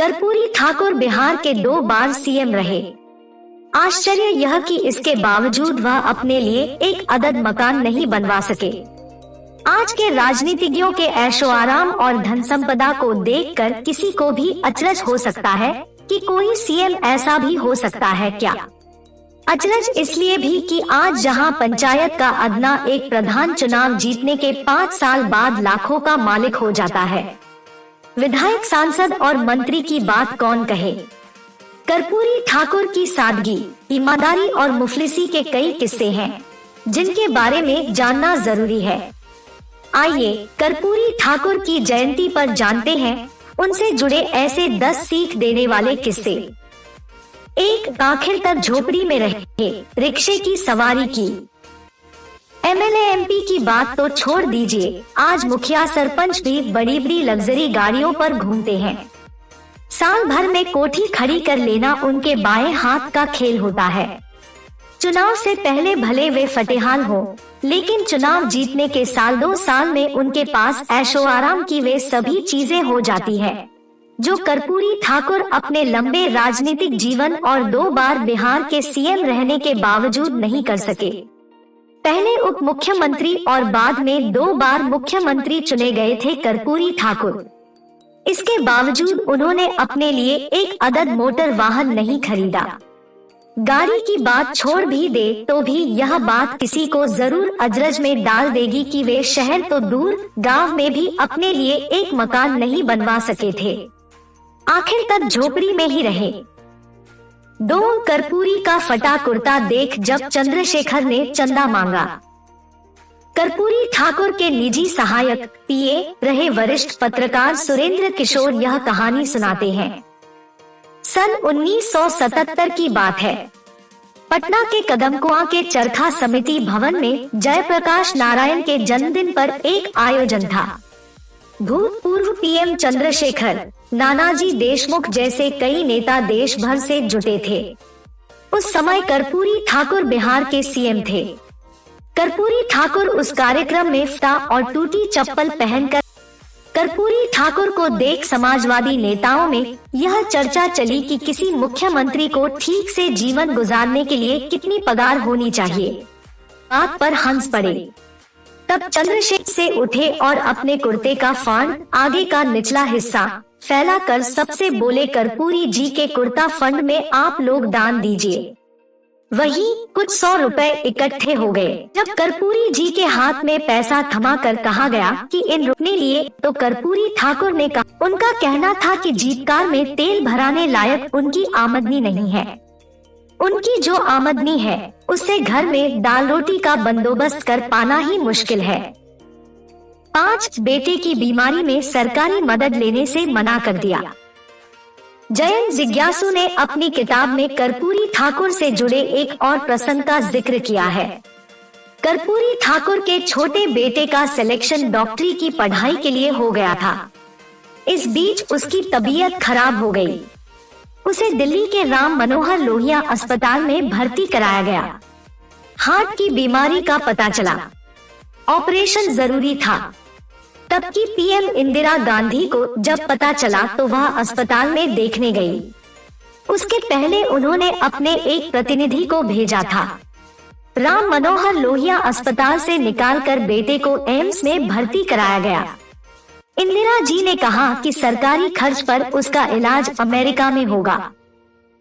कर्पूरी ठाकुर बिहार के 2 बार सीएम रहे। आश्चर्य यह कि इसके बावजूद वह अपने लिए एक अदद मकान नहीं बनवा सके। आज के राजनीतिज्ञों के ऐशो आराम और धन संपदा को देखकर किसी को भी अचरज हो सकता है कि कोई सीएम ऐसा भी हो सकता है क्या। अचरज इसलिए भी कि आज जहां पंचायत का अदना एक प्रधान चुनाव जीतने के 5 साल बाद लाखों का मालिक हो जाता है, विधायक, सांसद और मंत्री की बात कौन कहे। कर्पूरी ठाकुर की सादगी, ईमानदारी और मुफलिसी के कई किस्से हैं जिनके बारे में जानना जरूरी है। आइए कर्पूरी ठाकुर की जयंती पर जानते हैं उनसे जुड़े ऐसे 10 सीख देने वाले किस्से। 1. आखिर तक झोपड़ी में रहे, रिक्शे की सवारी की। एमएलए एमपी की बात तो छोड़ दीजिए, आज मुखिया सरपंच भी बड़ी बड़ी लग्जरी गाड़ियों पर घूमते हैं। साल भर में कोठी खड़ी कर लेना उनके बाएं हाथ का खेल होता है। चुनाव से पहले भले वे फतेहाल हो, लेकिन चुनाव जीतने के साल 2 साल में उनके पास ऐशो आराम की वे सभी चीजें हो जाती है जो कर्पूरी ठाकुर अपने लंबे राजनीतिक जीवन और 2 बार बिहार के सीएम रहने के बावजूद नहीं कर सके। पहले उप मुख्यमंत्री और बाद में 2 बार मुख्यमंत्री चुने गए थे कर्पूरी ठाकुर। इसके बावजूद उन्होंने अपने लिए एक अदद मोटर वाहन नहीं खरीदा। गाड़ी की बात छोड़ भी दे तो भी यह बात किसी को जरूर अजरज में डाल देगी कि वे शहर तो दूर, गांव में भी अपने लिए एक मकान नहीं बनवा सके थे, आखिर तक झोपड़ी में ही रहे। 2. कर्पूरी का फटा कुर्ता देख जब चंद्रशेखर ने चंदा मांगा। कर्पूरी ठाकुर के निजी सहायक पीए रहे वरिष्ठ पत्रकार सुरेंद्र किशोर यह कहानी सुनाते हैं। सन 1977 की बात है। पटना के कदमकुआं के चरखा समिति भवन में जयप्रकाश नारायण के जन्मदिन पर एक आयोजन था। भूतपूर्व पीएम चंद्रशेखर, नानाजी देशमुख जैसे कई नेता देश भर से जुटे थे। उस समय कर्पूरी ठाकुर बिहार के सीएम थे। कर्पूरी ठाकुर उस कार्यक्रम में फटा और टूटी चप्पल पहनकर कर्पूरी ठाकुर को देख समाजवादी नेताओं में यह चर्चा चली कि किसी मुख्यमंत्री को ठीक से जीवन गुजारने के लिए कितनी पगार होनी चाहिए। बात पर हंस पड़े। तब चंद्रशेखर से उठे और अपने कुर्ते का फंड आगे का निचला हिस्सा फैला कर सबसे बोले, कर्पूरी जी के कुर्ता फंड में आप लोग दान दीजिए। वही कुछ 100 रुपए इकट्ठे हो गए। जब कर्पूरी जी के हाथ में पैसा थमा कर कहा गया कि इन रुकने लिए, तो कर्पूरी ठाकुर ने कहा, उनका कहना था कि जीपकार में तेल भराने लायक उनकी आमदनी नहीं है। उनकी जो आमदनी है उससे घर में दाल रोटी का बंदोबस्त कर पाना ही मुश्किल है। 5. बेटे की बीमारी में सरकारी मदद लेने से मना कर दिया। जयंत जिज्ञासु ने अपनी किताब में कर्पूरी ठाकुर से जुड़े एक और प्रसंग का जिक्र किया है। कर्पूरी ठाकुर के छोटे बेटे का सिलेक्शन डॉक्टरी की पढ़ाई के लिए हो गया था। इस बीच उसकी तबीयत खराब हो गई। उसे दिल्ली के राम मनोहर लोहिया अस्पताल में भर्ती कराया गया। हार्ट की बीमारी का पता चला, ऑपरेशन जरूरी था। तब की पीएम इंदिरा गांधी को जब पता चला तो वह अस्पताल में देखने गई। उसके पहले उन्होंने अपने एक प्रतिनिधि को भेजा था। राम मनोहर लोहिया अस्पताल से निकालकर बेटे को एम्स में भर्ती कराया गया। इंदिरा जी ने कहा कि सरकारी खर्च पर उसका इलाज अमेरिका में होगा।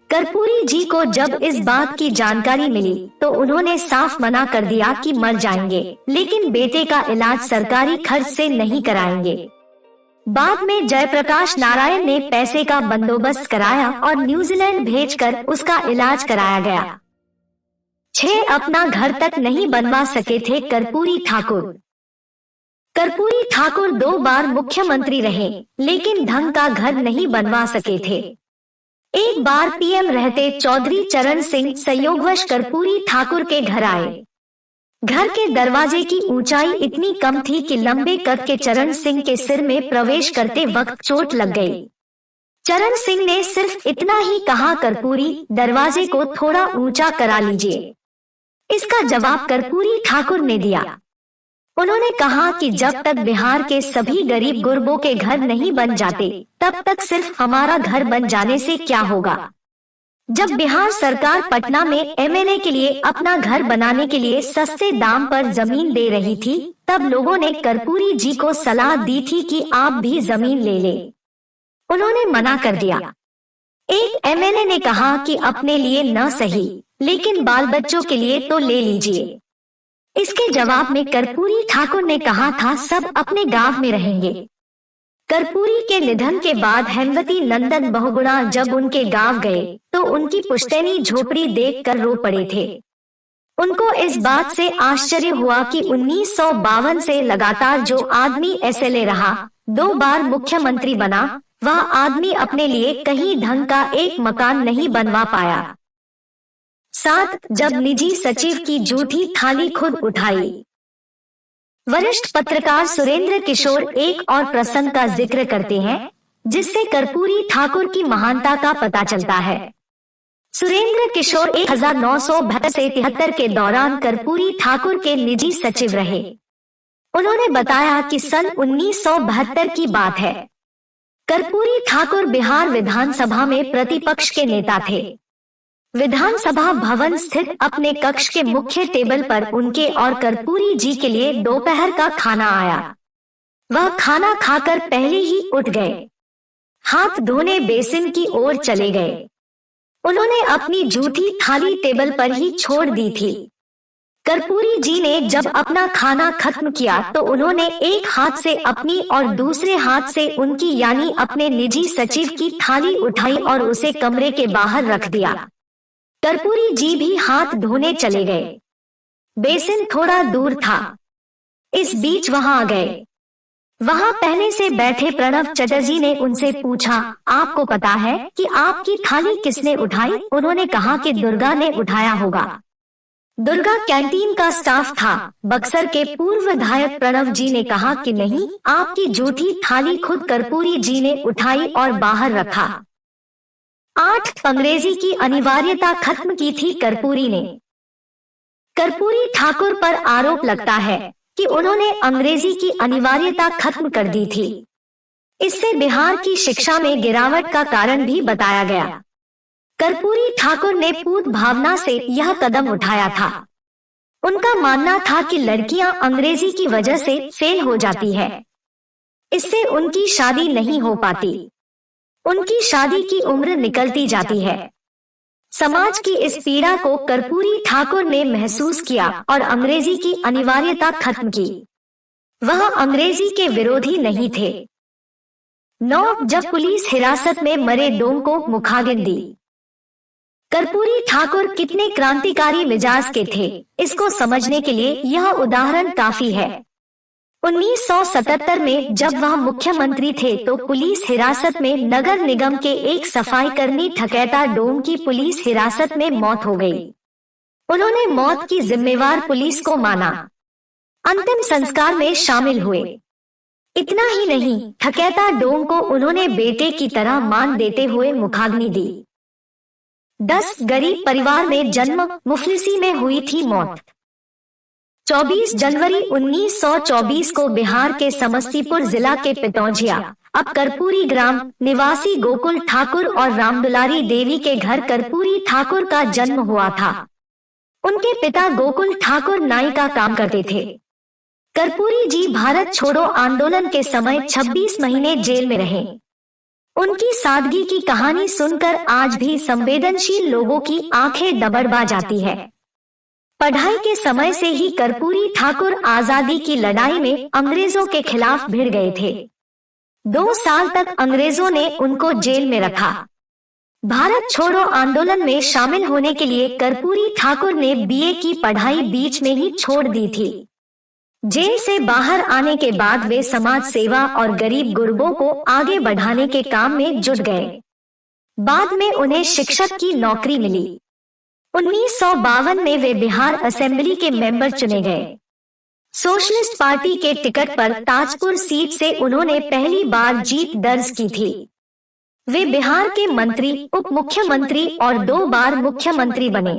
कर्पूरी जी को जब इस बात की जानकारी मिली तो उन्होंने साफ मना कर दिया कि मर जाएंगे, लेकिन बेटे का इलाज सरकारी खर्च से नहीं कराएंगे। बाद में जयप्रकाश नारायण ने पैसे का बंदोबस्त कराया और न्यूजीलैंड भेजकर उसका इलाज कराया गया। 6. अपना घर तक नहीं बनवा सके थे कर्पूरी ठाकुर। कर्पूरी ठाकुर 2 बार मुख्यमंत्री रहे, लेकिन ढंग का घर नहीं बनवा सके थे। एक बार पीएम रहते चौधरी चरण सिंह संयोगवश कर्पूरी ठाकुर के घर आए। घर के दरवाजे की ऊंचाई इतनी कम थी कि लंबे कद के चरण सिंह के सिर में प्रवेश करते वक्त चोट लग गई। चरण सिंह ने सिर्फ इतना ही कहा, कर्पूरी दरवाजे को थोड़ा ऊंचा करा लीजिए। इसका जवाब कर्पूरी ठाकुर ने दिया, उन्होंने कहा कि जब तक बिहार के सभी गरीब गुरबों के घर नहीं बन जाते, तब तक सिर्फ हमारा घर बन जाने से क्या होगा। जब बिहार सरकार पटना में एमएनए के लिए अपना घर बनाने के लिए सस्ते दाम पर जमीन दे रही थी, तब लोगों ने कर्पूरी जी को सलाह दी थी कि आप भी जमीन ले लें। उन्होंने मना कर दिया। एक एमएनए ने कहा कि अपने लिए न सही, लेकिन बाल बच्चों के लिए तो ले लीजिए। इसके जवाब में कर्पूरी ठाकुर ने कहा था सब अपने गांव में रहेंगे। कर्पूरी के निधन के बाद हेमवती नंदन बहुगुणा जब उनके गांव गए तो उनकी पुश्तैनी झोपड़ी देखकर रो पड़े थे। उनको इस बात से आश्चर्य हुआ कि 1952 से लगातार जो आदमी एसएलए रहा, 2 बार मुख्यमंत्री बना, वह आदमी अपने लिए कहीं ढंग का एक मकान नहीं बनवा पाया। 7 जब निजी सचिव की जूठी थाली खुद उठाई। वरिष्ठ पत्रकार सुरेंद्र किशोर एक और प्रसंग का जिक्र करते हैं जिससे कर्पूरी ठाकुर की महानता का पता चलता है। सुरेंद्र किशोर 1972 से 73 के दौरान कर्पूरी ठाकुर के निजी सचिव रहे। उन्होंने बताया कि सन 1972 की बात है। कर्पूरी ठाकुर बिहार विधानसभा में प्रतिपक्ष के नेता थे। विधानसभा भवन स्थित अपने कक्ष के मुख्य टेबल पर उनके और कर्पूरी जी के लिए दोपहर का खाना आया। वह खाना खाकर पहले ही उठ गए, हाथ धोने बेसिन की ओर चले गए। उन्होंने अपनी जूठी थाली टेबल पर ही छोड़ दी थी। कर्पूरी जी ने जब अपना खाना खत्म किया तो उन्होंने एक हाथ से अपनी और दूसरे हाथ से उनकी यानी अपने निजी सचिव की थाली उठाई और उसे कमरे के बाहर रख दिया। कर्पूरी जी भी हाथ धोने चले गए। बेसिन थोड़ा दूर था। इस बीच वहां आ गए। वहां पहले से बैठे प्रणव चटर्जी ने उनसे पूछा, आपको पता है कि आपकी थाली किसने उठाई? उन्होंने कहा कि दुर्गा ने उठाया होगा। दुर्गा कैंटीन का स्टाफ था। बक्सर के पूर्व विधायक प्रणव जी ने कहा कि नहीं, आपकी जूठी थाली खुद कर्पूरी जी ने उठाई और बाहर रखा। 8 अंग्रेजी की अनिवार्यता खत्म की थी कर्पूरी ने। कर्पूरी ठाकुर पर आरोप लगता है कि उन्होंने अंग्रेजी की अनिवार्यता खत्म कर दी थी। इससे बिहार की शिक्षा में गिरावट का कारण भी बताया गया। कर्पूरी ठाकुर ने पूत भावना से यह कदम उठाया था। उनका मानना था कि लड़कियां अंग्रेजी की वजह से फेल हो जाती है, इससे उनकी शादी नहीं हो पाती, उनकी शादी की उम्र निकलती जाती है। समाज की इस पीड़ा को कर्पूरी ठाकुर ने महसूस किया और अंग्रेजी की अनिवार्यता खत्म की। वह अंग्रेजी के विरोधी नहीं थे। 9 जब पुलिस हिरासत में मरे डोम को मुखाग्नि दी। कर्पूरी ठाकुर कितने क्रांतिकारी मिजाज के थे, इसको समझने के लिए यह उदाहरण काफी है। 1977 में जब वह मुख्यमंत्री थे तो पुलिस हिरासत में नगर निगम के एक सफाई कर्मी ठकैता डोम की पुलिस हिरासत में मौत हो गई। उन्होंने मौत की जिम्मेवार पुलिस को माना, अंतिम संस्कार में शामिल हुए। इतना ही नहीं, ठकैता डोम को उन्होंने बेटे की तरह मान देते हुए मुखाग्नि दी। 10 गरीब परिवार में जन्म, मुफलिसी में हुई थी मौत। 24 जनवरी 1924 को बिहार के समस्तीपुर जिला के पितौजिया, अब कर्पूरी ग्राम निवासी गोकुल ठाकुर और रामदुलारी देवी के घर कर्पूरी ठाकुर का जन्म हुआ था। उनके पिता गोकुल ठाकुर नाई का काम करते थे। कर्पूरी जी भारत छोड़ो आंदोलन के समय 26 महीने जेल में रहे। उनकी सादगी की कहानी सुनकर आज भी संवेदनशील लोगों की आंखें डबडबा जाती है। पढ़ाई के समय से ही कर्पूरी ठाकुर आजादी की लड़ाई में अंग्रेजों के खिलाफ भिड़ गए थे। 2 साल तक अंग्रेजों ने उनको जेल में रखा। भारत छोड़ो आंदोलन में शामिल होने के लिए कर्पूरी ठाकुर ने बीए की पढ़ाई बीच में ही छोड़ दी थी। जेल से बाहर आने के बाद वे समाज सेवा और गरीब गुरबों को आगे बढ़ाने के काम में जुट गए। बाद में उन्हें शिक्षक की नौकरी मिली। 1952 में वे बिहार असेंबली के मेंबर चुने गए। सोशलिस्ट पार्टी के टिकट पर ताजपुर सीट से उन्होंने पहली बार जीत दर्ज की थी। वे बिहार के मंत्री, उप मुख्यमंत्री और 2 बार मुख्यमंत्री बने।